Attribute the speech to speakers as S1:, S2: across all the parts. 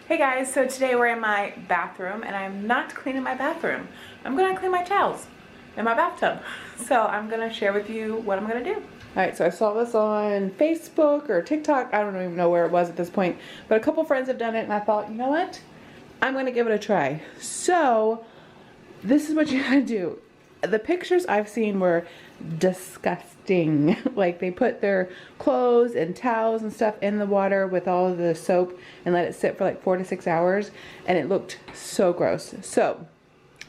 S1: Hey guys, so today we're in my bathroom and I'm not cleaning my bathroom. I'm gonna clean my towels in my bathtub. So I'm gonna share with you what I'm gonna do. All right, so I saw this on Facebook or TikTok. I don't even know where it was at this point, but a couple friends have done it and I thought, you know what? I'm gonna give it a try. So this is what you gotta do. The pictures I've seen were disgusting. Like they put their clothes and towels and stuff in the water with all of the soap and let it sit for like 4 to 6 hours, and it looked so gross. So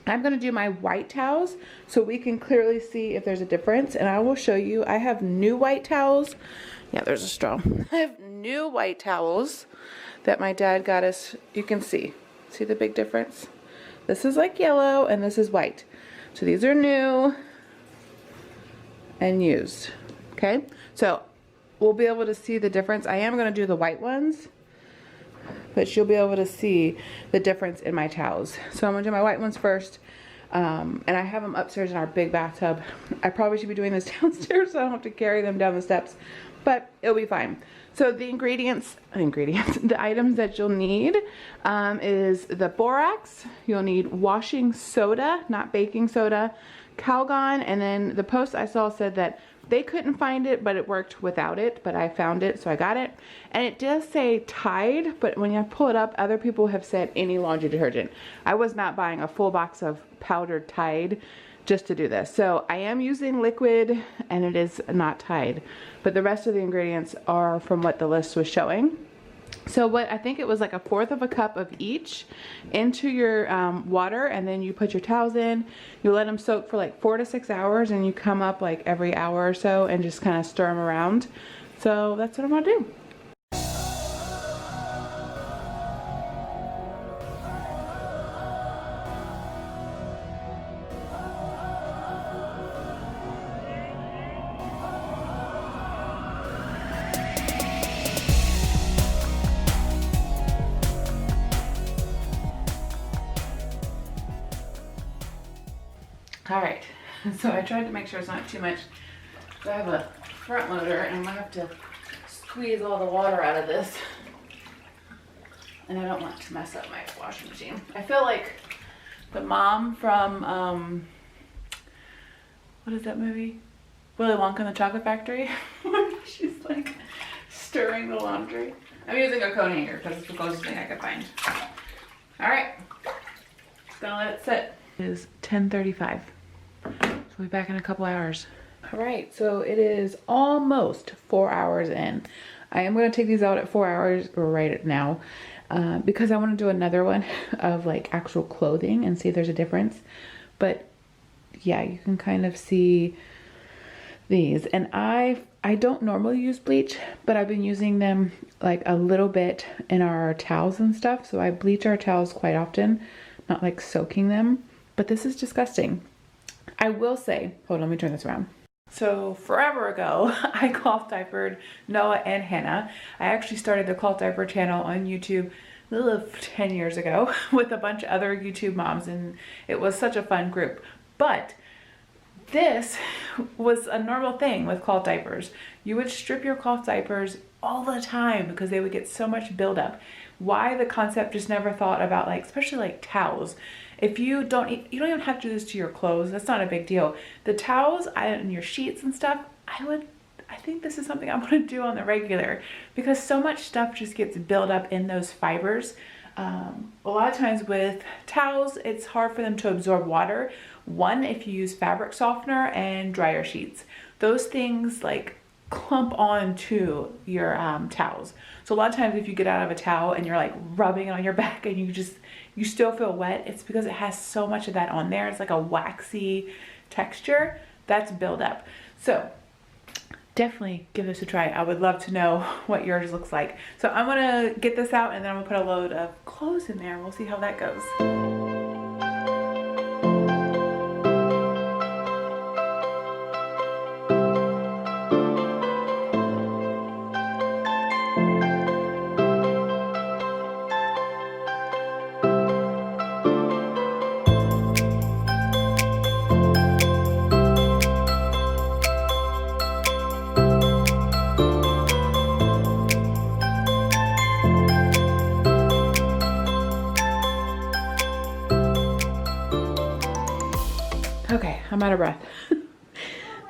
S1: I'm gonna do my white towels so we can clearly see if there's a difference, and I will show you. I have new white towels. Yeah, there's a straw. I have new white towels that my dad got us. You can see the big difference? This is like yellow and this is white. So these are new and used, okay? So we'll be able to see the difference. I am gonna do the white ones, but you'll be able to see the difference in my towels. So I'm gonna do my white ones first, and I have them upstairs in our big bathtub. I probably should be doing this downstairs so I don't have to carry them down the steps, but it'll be fine. So the the items that you'll need is the borax. You'll need washing soda, not baking soda, Calgon, and then the post I saw said that they couldn't find it, but it worked without it, but I found it, so I got it. And it does say Tide, but when you pull it up, other people have said any laundry detergent. I was not buying a full box of powdered Tide just to do this. So I am using liquid and it is not Tide, but the rest of the ingredients are from what the list was showing. So what I think it was like 1/4 of a cup of each into your water, and then you put your towels in. You let them soak for like 4 to 6 hours, and you come up like every hour or so and just kind of stir them around. So that's what I'm gonna do. All right, so I tried to make sure it's not too much. So I have a front loader and I'm gonna have to squeeze all the water out of this. And I don't want to mess up my washing machine. I feel like the mom from, what is that movie? Willy Wonka and the Chocolate Factory. She's like stirring the laundry. I'm using a coat hanger because it's the closest thing I could find. All right, just gonna let it sit. It is 10:35. So we'll be back in a couple hours. All right, so it is almost 4 hours in. I am going to take these out at 4 hours right now because I want to do another one of like actual clothing and see if there's a difference. But yeah, you can kind of see these. And I don't normally use bleach, but I've been using them like a little bit in our towels and stuff. So I bleach our towels quite often, not like soaking them. But this is disgusting. I will say, hold on, let me turn this around. So forever ago, I cloth diapered Noah and Hannah. I actually started the cloth diaper channel on YouTube 10 years ago with a bunch of other YouTube moms, and it was such a fun group. But this was a normal thing with cloth diapers. You would strip your cloth diapers all the time because they would get so much buildup. Why the concept just never thought about, like, especially like towels. If you don't even have to do this to your clothes. That's not a big deal. The towels and your sheets and stuff, I think this is something I want to do on the regular because so much stuff just gets built up in those fibers. A lot of times with towels, it's hard for them to absorb water. One, if you use fabric softener and dryer sheets, those things like clump onto your towels. So a lot of times if you get out of a towel and you're like rubbing it on your back and you still feel wet, it's because it has so much of that on there. It's like a waxy texture that's buildup. So definitely give this a try. I would love to know what yours looks like. So I'm gonna get this out and then I'm gonna put a load of clothes in there and we'll see how that goes. I'm out of breath.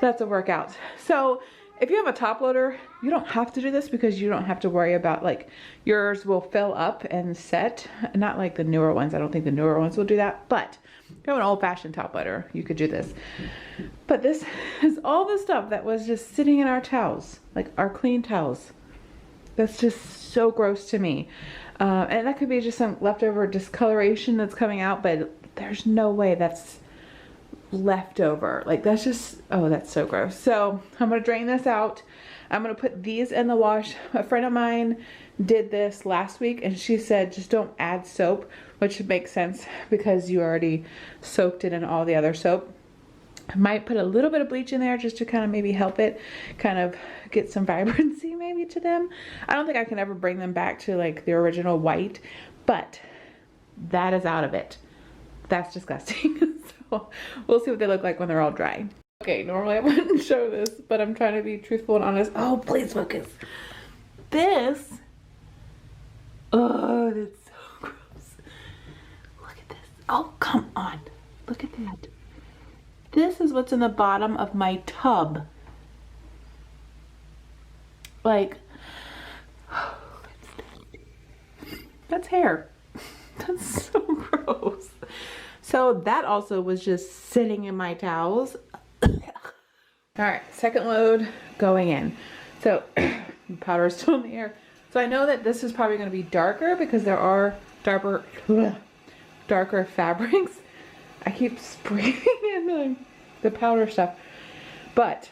S1: That's a workout. So if you have a top loader, you don't have to do this because you don't have to worry about, like, yours will fill up and set. Not like the newer ones. I don't think the newer ones will do that. But if you have an old-fashioned top loader, you could do this. But this is all the stuff that was just sitting in our towels, like our clean towels. That's just so gross to me. And that could be just some leftover discoloration that's coming out, but there's no way that's leftover. Like, that's just, oh, that's so gross. So I'm gonna drain this out. I'm gonna put these in the wash. A friend of mine did this last week and she said just don't add soap, which makes sense because you already soaked it in all the other soap. I might put a little bit of bleach in there just to kind of maybe help it kind of get some vibrancy maybe to them. I don't think I can ever bring them back to like the original white, but that is out of it. That's disgusting. So we'll see what they look like when they're all dry. Okay, normally I wouldn't show this, but I'm trying to be truthful and honest. Oh, please focus. This, oh, that's so gross. Look at this. Oh, come on. Look at that. This is what's in the bottom of my tub. Like, that's hair. That's so gross. So that also was just sitting in my towels. All right, second load going in. So powder is still in the air. So I know that this is probably going to be darker because there are darker fabrics. I keep spraying in the powder stuff, but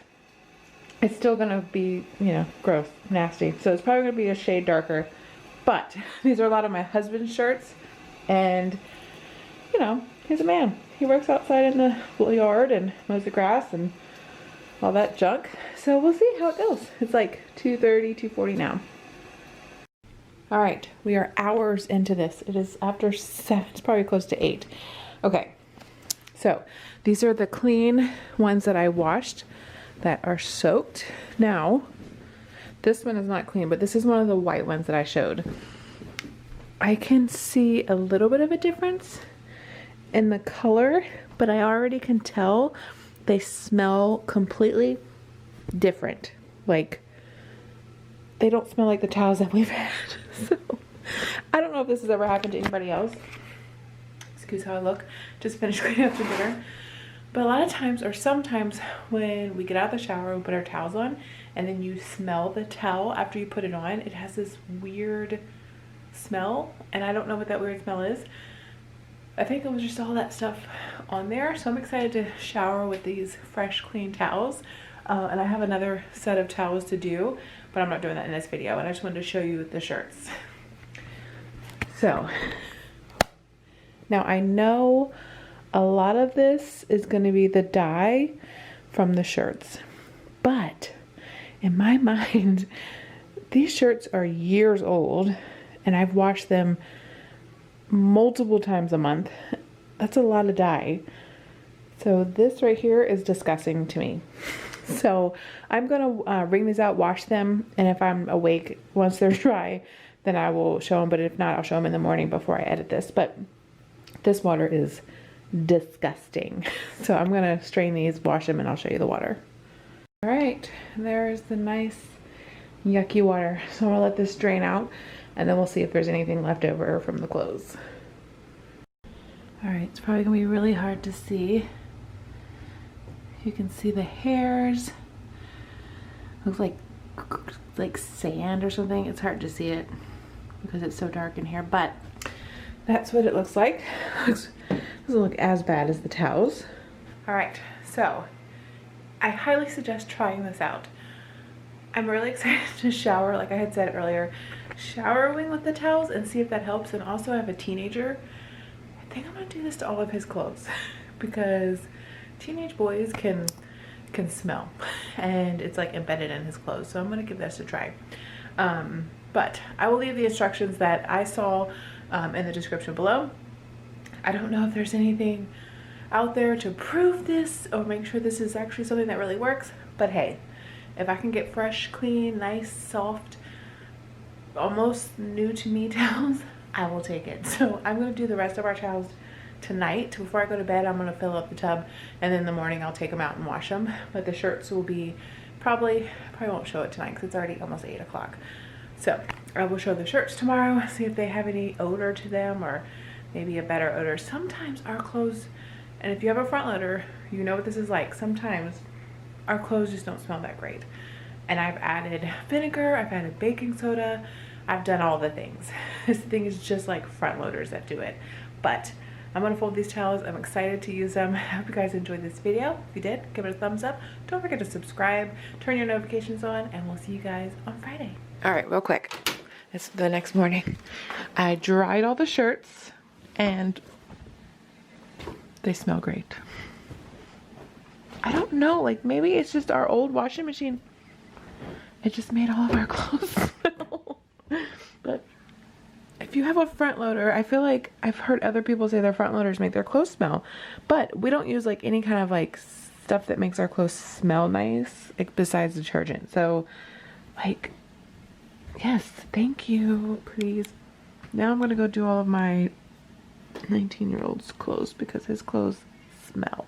S1: it's still gonna be, you know, gross, nasty. So it's probably gonna be a shade darker, but these are a lot of my husband's shirts, and you know, he's a man. He works outside in the yard and mows the grass and all that junk. So we'll see how it goes. It's like 2:30, 2:40 now. All right, we are hours into this. It is after 7, it's probably close to 8. Okay. So these are the clean ones that I washed that are soaked. Now, this one is not clean, but this is one of the white ones that I showed. I can see a little bit of a difference in the color, but I already can tell they smell completely different. Like, they don't smell like the towels that we've had. So I don't know if this has ever happened to anybody else. Excuse how I look. Just finished cleaning after dinner. But a lot of times, or sometimes, when we get out of the shower, we put our towels on, and then you smell the towel after you put it on, it has this weird smell, and I don't know what that weird smell is. I think it was just all that stuff on there. So I'm excited to shower with these fresh, clean towels. And I have another set of towels to do, but I'm not doing that in this video. And I just wanted to show you the shirts. So now I know a lot of this is going to be the dye from the shirts, but in my mind, these shirts are years old and I've washed them multiple times a month. That's a lot of dye. So this right here is disgusting to me. So I'm going to wring these out, wash them, and if I'm awake once they're dry, then I will show them. But if not, I'll show them in the morning before I edit this. But this water is disgusting. So I'm going to strain these, wash them, and I'll show you the water. All right, there's the nice yucky water. So I'm going to let this drain out, and then we'll see if there's anything left over from the clothes. All right, it's probably going to be really hard to see. You can see the hairs. Looks like sand or something. It's hard to see it because it's so dark in here, but that's what it looks like. Doesn't look as bad as the towels. All right, so I highly suggest trying this out. I'm really excited to shower, like I had said earlier, showering with the towels and see if that helps. And also I have a teenager. I think I'm gonna do this to all of his clothes because teenage boys can smell and it's like embedded in his clothes. So I'm gonna give this a try. But I will leave the instructions that I saw in the description below. I don't know if there's anything out there to prove this or make sure this is actually something that really works, but hey, if I can get fresh, clean, nice, soft, almost new to me towels, I will take it. So I'm going to do the rest of our towels tonight. Before I go to bed, I'm gonna fill up the tub, and then in the morning I'll take them out and wash them. But the shirts will be probably won't show it tonight because it's already almost 8 o'clock. So I will show the shirts tomorrow, see if they have any odor to them or maybe a better odor. Sometimes our clothes, and if you have a front loader, you know what this is like. Sometimes our clothes just don't smell that great. And I've added vinegar, I've added baking soda, I've done all the things. This thing is just like front loaders that do it. But I'm gonna fold these towels. I'm excited to use them. I hope you guys enjoyed this video. If you did, give it a thumbs up. Don't forget to subscribe, turn your notifications on, and we'll see you guys on Friday. All right, real quick. It's the next morning. I dried all the shirts and they smell great. I don't know, like maybe it's just our old washing machine. It just made all of our clothes smell. But if you have a front loader, I feel like I've heard other people say their front loaders make their clothes smell, but we don't use like any kind of like stuff that makes our clothes smell nice, like besides detergent. So like, yes, thank you, please. Now I'm gonna go do all of my 19-year-old's clothes because his clothes smell.